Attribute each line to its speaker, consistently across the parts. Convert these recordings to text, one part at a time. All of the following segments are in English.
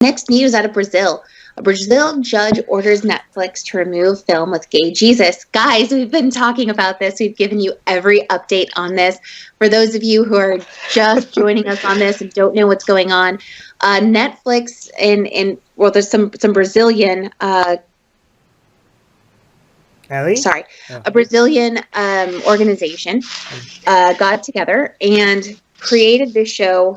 Speaker 1: Next news out of Brazil. A Brazil judge orders Netflix to remove film with gay Jesus. Guys, we've been talking about this. We've given you every update on this. For those of you who are just joining us on this and don't know what's going on, Netflix well, there's some Brazilian a Brazilian organization got together and created this show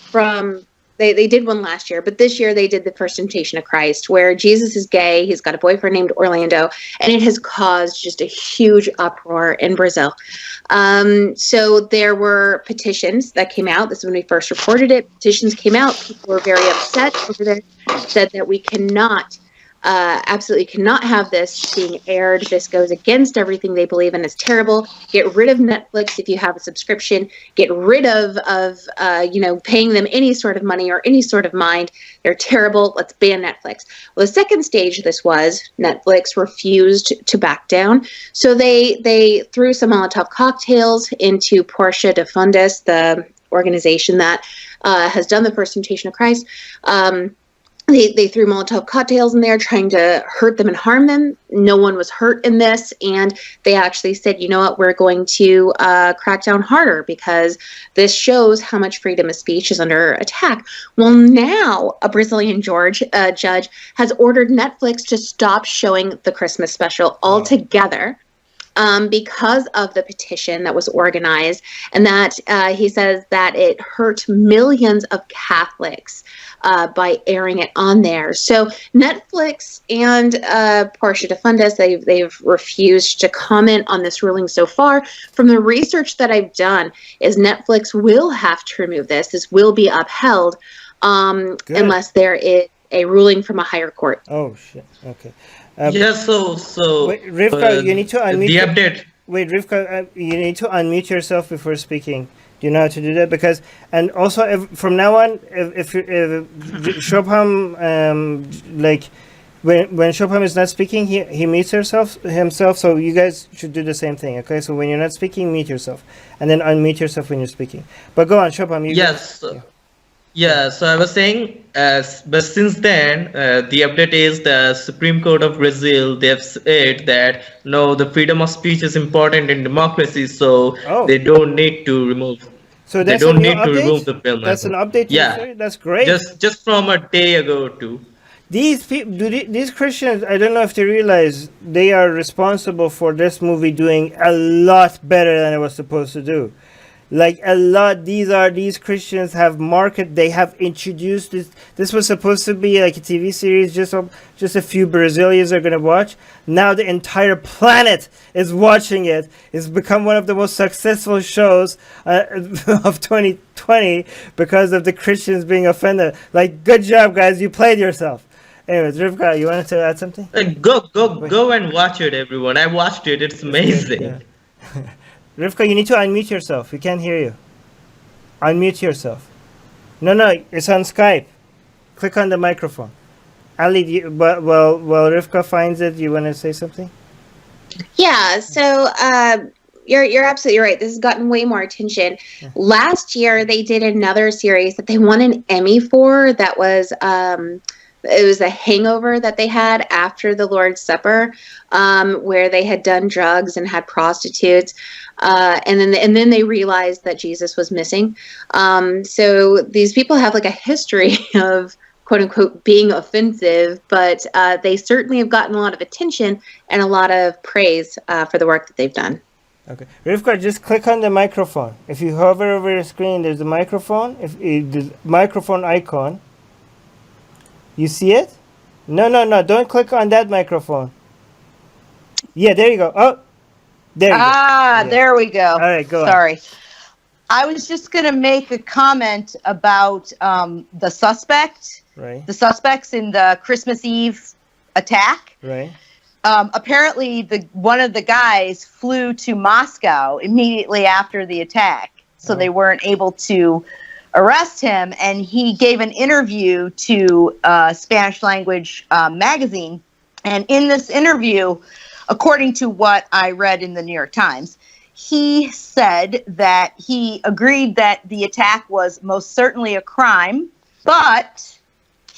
Speaker 1: from. They did one last year, but this year they did the First Temptation of Christ, where Jesus is gay. He's got a boyfriend named Orlando, and it has caused just a huge uproar in Brazil. So there were petitions that came out. This is when we first reported it. Petitions came out. People were very upset over this, said that we absolutely cannot have this being aired. This goes against everything they believe in. It's terrible. Get rid of Netflix if you have a subscription. Get rid of paying them any sort of money or any sort of mind. They're terrible. Let's ban Netflix. Well, the second stage of this was Netflix refused to back down. So they threw some Molotov cocktails into Porta dos Fundos, the organization that has done the First Temptation of Christ. They threw Molotov cocktails in there trying to hurt them and harm them. No one was hurt in this. And they actually said, you know what, we're going to crack down harder because this shows how much freedom of speech is under attack. Well, now a Brazilian judge has ordered Netflix to stop showing the Christmas special altogether. Because of the petition that was organized, and that he says that it hurt millions of Catholics by airing it on there. So Netflix and Porta dos Fundos, they've refused to comment on this ruling so far. From the research that I've done, is Netflix will have to remove this. This will be upheld unless there is a ruling from a higher court.
Speaker 2: Oh shit! Okay.
Speaker 3: So
Speaker 2: wait, Rivka, you need to unmute.
Speaker 3: The update.
Speaker 2: Wait, Rivka, you need to unmute yourself before speaking. Do you know how to do that? Because, and also, from now on, if Shobham, when Shobham is not speaking, he mutes himself. So you guys should do the same thing, okay? So when you're not speaking, mute yourself, and then unmute yourself when you're speaking. But go on, Shobham.
Speaker 3: Yes. Yeah, so I was saying, but since then, the update is the Supreme Court of Brazil, they have said that, no, the freedom of speech is important in democracy, so they don't need to remove.
Speaker 2: So that's
Speaker 3: they don't need to remove the film.
Speaker 2: That's an update.
Speaker 3: Yeah,
Speaker 2: that's great.
Speaker 3: Just from a day ago or two.
Speaker 2: These people, these Christians, I don't know if they realize they are responsible for this movie doing a lot better than it was supposed to do. Like a lot, these Christians they have introduced this. This was supposed to be like a TV series, just a few Brazilians are gonna watch. Now the entire planet is watching it. It's become one of the most successful shows of 2020 because of the Christians being offended. Like, good job, guys, you played yourself. Anyways, Rivka, you wanted to add something?
Speaker 3: Go and watch it, everyone. I watched it. It's amazing.
Speaker 2: Yeah. Rivka, you need to unmute yourself. We can't hear you. Unmute yourself. No, it's on Skype. Click on the microphone. Ali, while Rivka finds it, you want to say something?
Speaker 1: Yeah, so you're absolutely right. This has gotten way more attention. Yeah. Last year, they did another series that they won an Emmy for that was... it was a hangover that they had after the Lord's Supper, where they had done drugs and had prostitutes, and then they realized that Jesus was missing. So these people have like a history of quote unquote being offensive, but they certainly have gotten a lot of attention and a lot of praise for the work that they've done.
Speaker 2: Okay, Rivka, just click on the microphone. If you hover over your screen, there's a microphone. The microphone icon. You see it? No. Don't click on that microphone. Yeah, there you go. Oh, there you go.
Speaker 4: Yeah. There we go.
Speaker 2: All right, go
Speaker 4: Sorry.
Speaker 2: on.
Speaker 4: I was just going to make a comment about the suspect.
Speaker 2: Right.
Speaker 4: The suspects in the Christmas Eve attack.
Speaker 2: Right.
Speaker 4: Apparently, one of the guys flew to Moscow immediately after the attack, so they weren't able to arrest him, and he gave an interview to a Spanish language magazine. And in this interview, according to what I read in the New York Times, he said that he agreed that the attack was most certainly a crime, but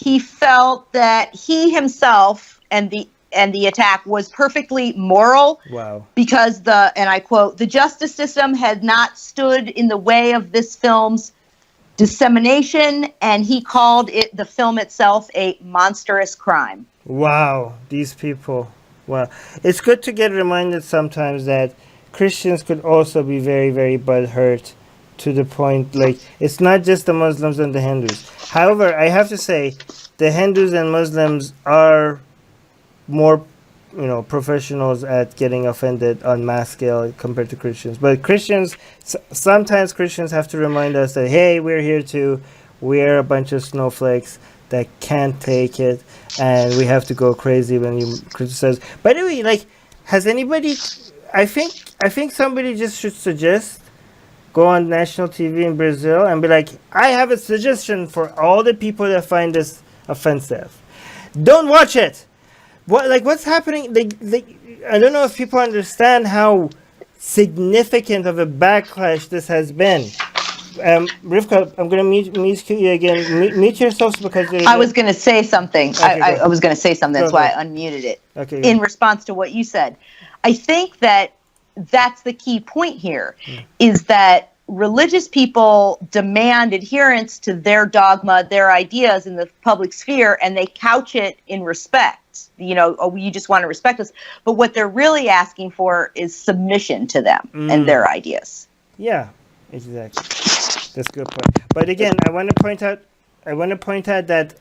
Speaker 4: he felt that he himself and the attack was perfectly moral.
Speaker 2: Wow.
Speaker 4: Because and I quote, the justice system had not stood in the way of this film's dissemination, and he called the film itself a monstrous crime.
Speaker 2: Wow, these people. Wow. It's good to get reminded sometimes that Christians could also be very, very butthurt to the point, like, it's not just the Muslims and the Hindus. However, I have to say, the Hindus and Muslims are more, professionals at getting offended on mass scale compared to Christians. But Christians, sometimes Christians have to remind us that, hey, we're here too. We're a bunch of snowflakes that can't take it, and we have to go crazy when you criticize. By the way, like, has anybody? I think somebody just should suggest go on national TV in Brazil and be like, I have a suggestion for all the people that find this offensive. Don't watch it. What's happening? I don't know if people understand how significant of a backlash this has been. Rivka, I'm going to mute you again. Mute yourselves because
Speaker 4: I was going to say something.
Speaker 2: Okay,
Speaker 4: I was going to say something. That's why I unmuted it.
Speaker 2: Okay.
Speaker 4: In response to what you said. I think that's the key point here, is that religious people demand adherence to their dogma, their ideas in the public sphere, and they couch it in respect. You just want to respect us. But what they're really asking for is submission to them and their ideas.
Speaker 2: Yeah, exactly. That's a good point. But again, I want to point out that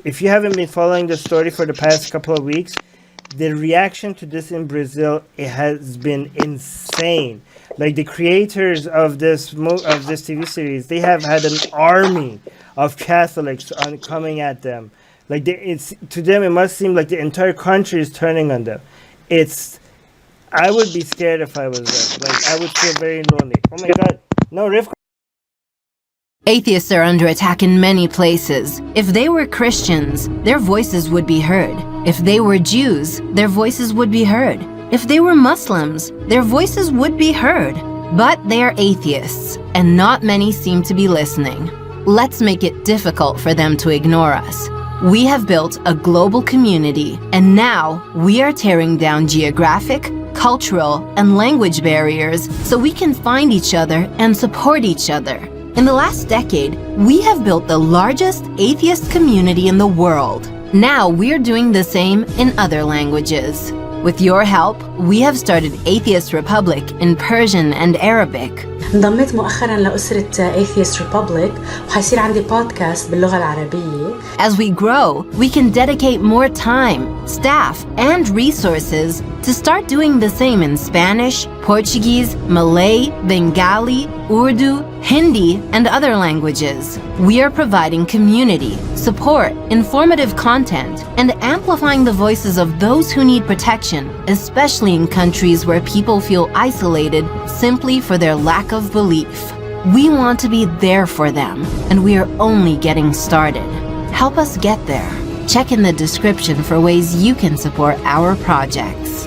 Speaker 2: if you haven't been following the story for the past couple of weeks, the reaction to this in Brazil, it has been insane. Like, the creators of this TV series, they have had an army of Catholics coming at them. Like, to them, it must seem like the entire country is turning on them. I would be scared if I was them. Like, I would feel very lonely. Oh my God. No, Rivka.
Speaker 5: Atheists are under attack in many places. If they were Christians, their voices would be heard. If they were Jews, their voices would be heard. If they were Muslims, their voices would be heard. But they are atheists, and not many seem to be listening. Let's make it difficult for them to ignore us. We have built a global community, and now we are tearing down geographic, cultural, and language barriers so we can find each other and support each other. In the last decade, we have built the largest atheist community in the world. Now we're doing the same in other languages. With your help, we have started Atheist Republic in Persian and Arabic.
Speaker 6: انضميت مؤخرا لأسرة Atheist Republic وحيصير عندي بودكاست باللغة العربية.
Speaker 5: As we grow, we can dedicate more time, staff, and resources to start doing the same in Spanish, Portuguese, Malay, Bengali, Urdu, Hindi, and other languages. We are providing community, support, informative content, and amplifying the voices of those who need protection, especially in countries where people feel isolated simply for their lack of belief. We want to be there for them, and we are only getting started. Help us get there. Check in the description for ways you can support our projects.